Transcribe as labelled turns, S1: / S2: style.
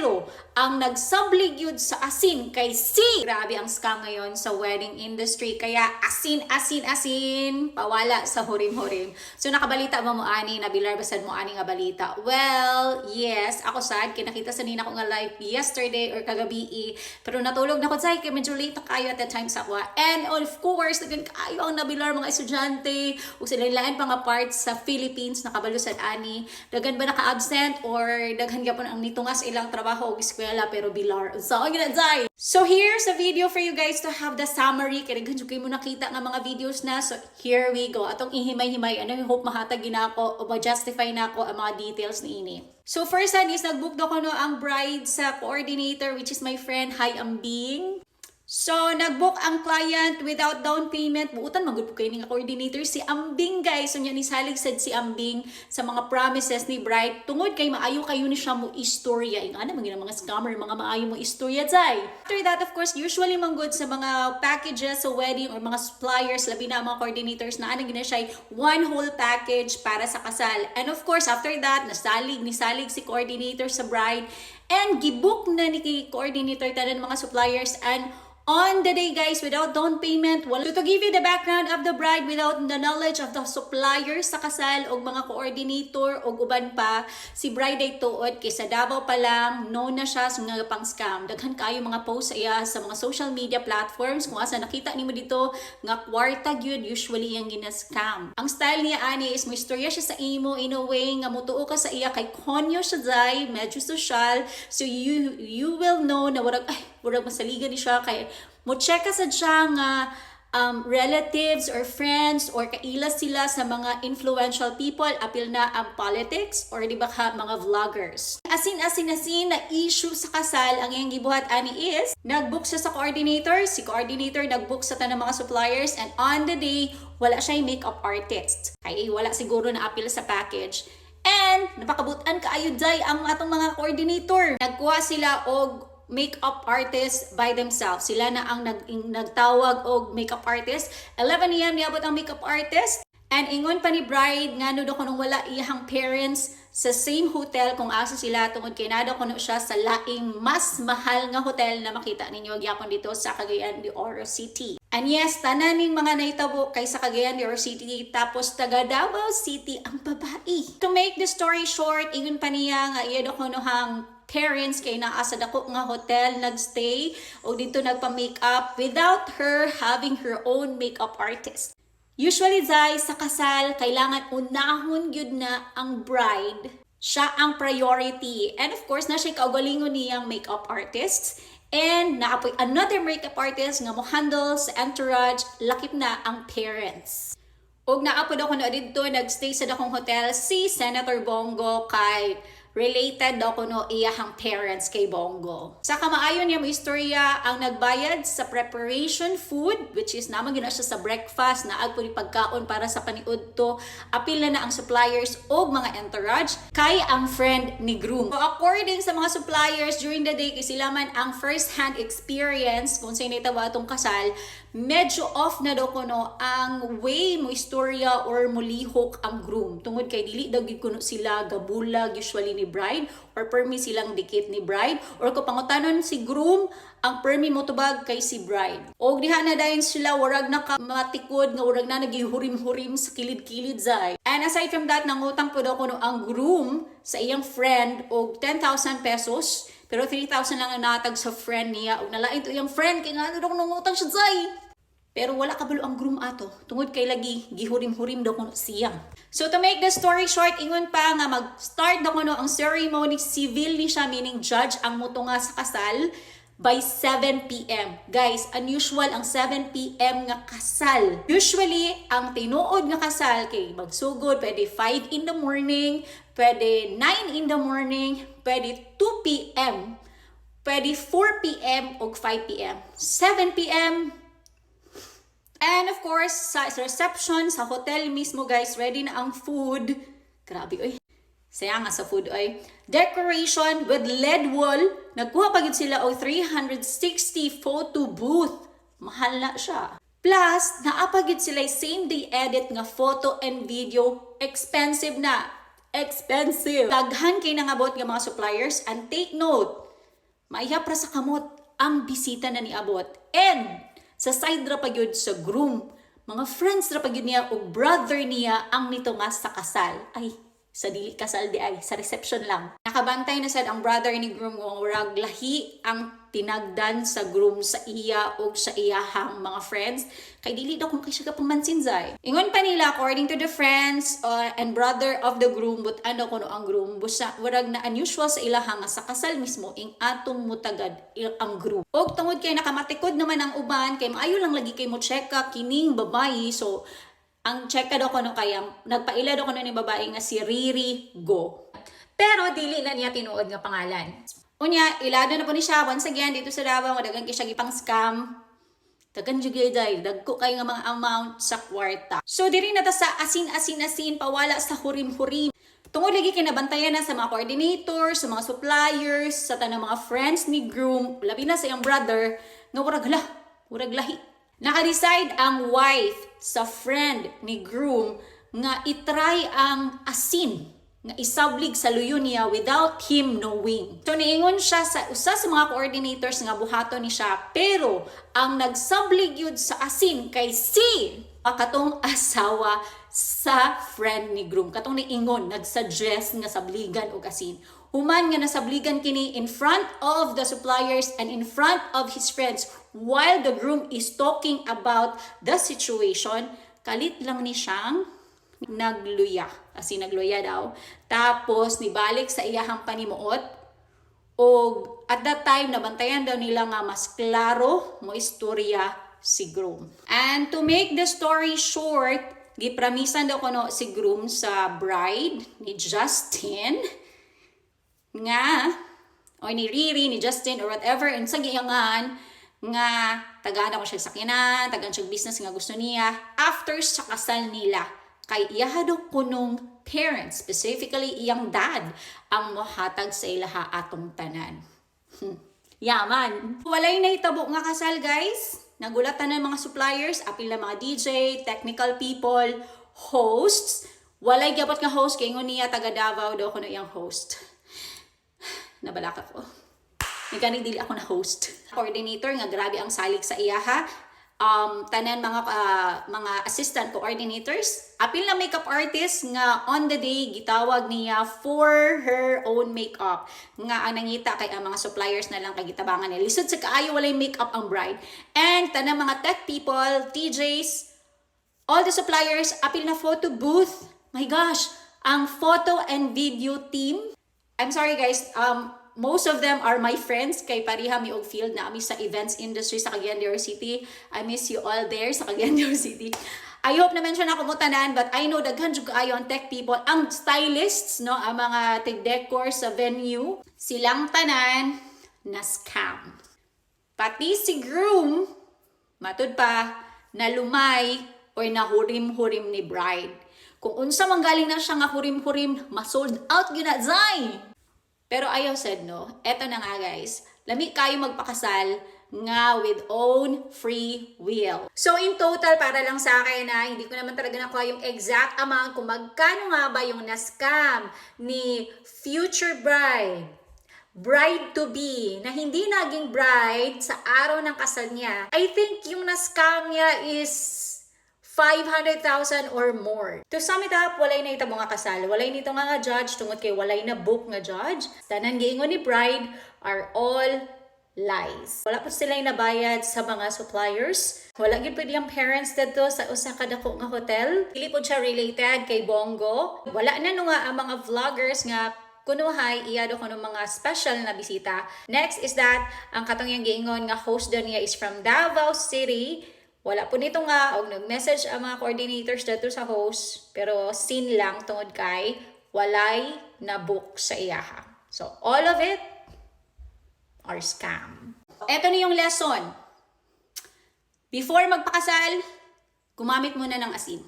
S1: Pero ang nagsablig yun sa asin kay C. Grabe ang scam ngayon sa wedding industry. Kaya asin, pawala sa hurim-hurim. So nakabalita ba mo ani, nabilar basad mo ani nga balita? Well, yes, ako sad, kinakita sa nina ko nga live yesterday or kagabi. Pero natulog na ko say, kaya medyo late na kayo at that time sa akwa. And of course, naging kayo ang nabilar mga estudyante o sila lain pa nga parts sa Philippines nakabalo sad ani. Dagan ba naka-absent or daghan gyapon ang nitungas ilang trabaho o eskwela pero bilar. So here's a video for you guys to have the summary. Kaya kay mo nakita nga mga videos na. So here we go. Atong ihimay-himay. Ano, hope mahatag ginako o ma-justify na ako ang mga details ni ini. So first is nag-book daw ko no ang bride sa coordinator which is my friend Hi Ambing. So, nag-book ang client without down payment. Buutan, mag-book kayo ng coordinator. Si Ambing, guys. So, niya nisalig sad si Ambing sa mga promises ni bride. Tungod kay maayo kayo ni siya mo istorya. Yung ano, mga scammer, mga maayo mo istorya, zay. After that, of course, usually manggod sa mga packages sa wedding or mga suppliers, labi na mga coordinators na anong gina siya one whole package para sa kasal. And of course, after that, nisalig si coordinator sa bride. And gibook na ni coordinator tanan mga suppliers and on the day, guys, without down payment, to give you the background of the bride without the knowledge of the suppliers sa kasal o mga coordinator o uban pa, si bride ay tuod kaysa Davao pa lang, known na siya sa mga pang scam. Daghan kayo mga post sa iya sa mga social media platforms kung asa nakita nimo dito nga kwarta gyud usually yung gina-scam. Ang style niya ani is mo istorya siya sa imo in a way nga mutuo ka sa iya kay konyo siya dai, medyo social, so you will know na wala masaligan ni siya kay mo check ka sa siya nga relatives or friends or kaila sila sa mga influential people, apil na ang politics or di ba ka mga vloggers. Asin na issue sa kasal ang iyang gibuhat ani is nagbook siya sa coordinator, si coordinator nagbook sa tanang mga suppliers and on the day wala siya makeup artist. Ay wala siguro na apil sa package. And napakabutan kaayo day ang atong mga coordinator. Nagkuha sila og makeup artist by themselves. Sila na ang nagtawag og makeup artist. 11 AM niabot ang makeup artist. And ingon pa ni bride nga no do kunong wala iyang parents sa same hotel kung asa sila tungod kay nado kuno siya sa laing mas mahal nga hotel na makita ninyo gyapon dito sa Cagayan de Oro City. And yes, tananing mga naitabo kay sa Cagayan de Oro City tapos taga Davao City ang babae. To make the story short, ingon pa niya nga iya do kuno hang parents kay naa sa dako nga hotel nagstay o dito nagpa-makeup without her having her own makeup artist. Usually zay sa kasal kailangan unahon gyud na ang bride. Siya ang priority. And of course na siya kaugalingon niyang makeup artists and naapoy another makeup artist nga mo handle sa entourage lakip na ang parents. Og naapod ako na dito nagstay sa dakong hotel si Senator Bongo kay related daw kuno iyahang parents kay Bongo. Sa kamaayon niya mo istorya ang nagbayad sa preparation food which is naman gina siya sa breakfast na agpo ni pagkaon para sa paniudto. Apil na ang suppliers o mga entourage kay ang friend ni groom. So according sa mga suppliers during the day kay sila man ang first hand experience kung sa initawa atong kasal, medyo off na daw kuno ang way mo istorya or mulihok ang groom. Tungod kay dili daw gid kuno sila gabulag usually ni bride or permi silang dikit ni bride or kung pangutanon si groom ang permi mo tubag kay si bride. Og diha na dayon sila warag na ka matikod nga warag na nagihurim-hurim sa kilid-kilid zay. And aside from that nangutang po daw kuno ang groom sa iyang friend og 10,000 pesos pero 3,000 lang ang natag sa friend niya og nalain to iyang friend kay nga daw nangutang siya zay. Pero wala kabalo ang groom ato. Tungod kay lagi, gihurim-hurim daw kuno siya. So to make the story short, ingon pa nga mag-start daw kuno ang ceremony civil ni siya, meaning judge ang mutunga sa kasal by 7 p.m. Guys, unusual ang 7 p.m. nga kasal. Usually, ang tinuod nga kasal kay magsugod, pwede 5 in the morning, pwede 9 in the morning, pwede 2 p.m., pwede 4 p.m. o 5 p.m. 7 p.m., and of course, sa reception, sa hotel mismo guys, ready na ang food. Grabe, oy. Saya nga sa food, oy. Decoration with LED wall. Nagkuha pa gid sila og 360 photo booth. Mahal na siya. Plus, naapagid sila same day edit nga photo and video. Expensive na. Expensive. Daghan kay nangabot nga mga suppliers. And take note, Maihap ra sa kamot ang bisita na niabot. And sa side ra pagyud sa groom, mga friends ra pagyud niya o brother niya ang nito nga sa kasal. Ay, sa dili kasal di ay, sa reception lang. Nakabantay na sad ang brother ni groom nga murag lahi ang tinagdan sa groom sa iya o sa iyahang mga friends. Kay dili daw kung kay siya pamansinzay. Ingon pa nila, according to the friends and brother of the groom, but ano kuno ang groom, busa, warag na unusual sa ilahang nga sa kasal mismo, ing atong mutagad ang groom. Og tungod kay nakamatikod naman ang uban, kay maayo lang lagi kay mo checka kining babayi, so ang checka daw ko no kaya, nagpaila daw ko ni babae nga si Riri Go. Pero dili na niya tinuod nga pangalan. Unya, ilado na po ni siya, once again, dito sa Davao, madagan kay siya gipang scam. Dagan jugay dahil, dagko kayo nga mga amount sa kwarta. So, diri na ta sa asin, pawala sa hurim-hurim. Tungod lagi kinabantayan na sa mga coordinators, sa mga suppliers, sa tanang mga friends ni groom, labi na sa iyang brother, nga urag lahi. Naka-decide ang wife sa friend ni groom nga itry ang asin nga isablig sa luyo niya without him knowing. So niingon siya sa usa sa mga coordinators nga buhaton ni siya, pero ang nagsablig yun sa asin kay si katong asawa sa friend ni groom. Katong niingon nagsuggest nga sabligan og asin. Human nga nasabligan kini in front of the suppliers and in front of his friends while the groom is talking about the situation, kalit lang ni siyang nagluya. Kasi nagluya daw. Tapos, nibalik sa iyahang panimuot. O at that time, nabantayan daw nila nga mas klaro mo istorya si groom. And to make the story short, gipramisan daw kono si groom sa bride ni Justin nga, o ni Riri, ni Justin, or whatever, and sa giyangan, nga tagaan ako siya sakyanan, tagaan siya business nga gusto niya, after sa kasal nila. Kay iyahado kunong parents, specifically iyang dad, ang mohatag sa ilaha atong tanan. Yaman. Walay na itabo nga kasal, guys. Nagulatan ng mga suppliers, apil na mga DJ, technical people, hosts. Walay gyapon nga host, kay ngon niya taga Davao daw kuno iyang host. Nabalaka ko. Nagani dili ako na host. Coordinator nga grabe ang salik sa iyaha. Tanan mga assistant coordinators, apil na makeup artist nga on the day gitawag niya for her own makeup nga ang nangita kay ang mga suppliers na lang kay gitabangan niya lisod sa kaayo walay makeup ang bride, and tanan mga tech people, TJs, all the suppliers, apil na photo booth. My gosh, ang photo and video team, I'm sorry guys, most of them are my friends kay pariha mi og field na ami sa events industry sa Cagayan de Oro City. I miss you all there sa Cagayan de Oro City. I hope na mention ako mo tanan, but I know daghan jud kaayo ang tech people, ang stylists, no, ang mga tig-decor sa venue, silang tanan na scam. Pati si groom matud pa nalumay or nahurim-hurim ni bride. Kung unsa man galing na siya nga hurim-hurim, masold out gyud na zay. Pero ayaw said no. Eto na nga guys. Lami kayo magpakasal nga with own free will. So in total, para lang sa akin na hindi ko naman talaga nakuha yung exact amount kung magkano nga ba yung na-scam ni future bride-to-be, na hindi naging bride sa araw ng kasal niya. I think yung na-scam niya is 500,000 or more. To sum it up, walay na ito mga kasal. Walay nito nga judge, tungod kay walay na book nga judge. Tanan giingon ni bride are all lies. Wala po sila nabayad sa mga suppliers. Wala gid pwede ang parents dito sa usa ka dako nga hotel. Dili po siya related kay Bongo. Wala na no nga ang mga vloggers nga kunuhay iyado ko ng mga special na bisita. Next is that ang katong yang giingon nga host daw niya is from Davao City. Wala po nito nga, og nag-message ang mga coordinators dito sa host, pero sin lang tungod kay walay na book sa iyaha. So, all of it are scam. Ito na yung lesson. Before magpakasal, gumamit muna ng asin.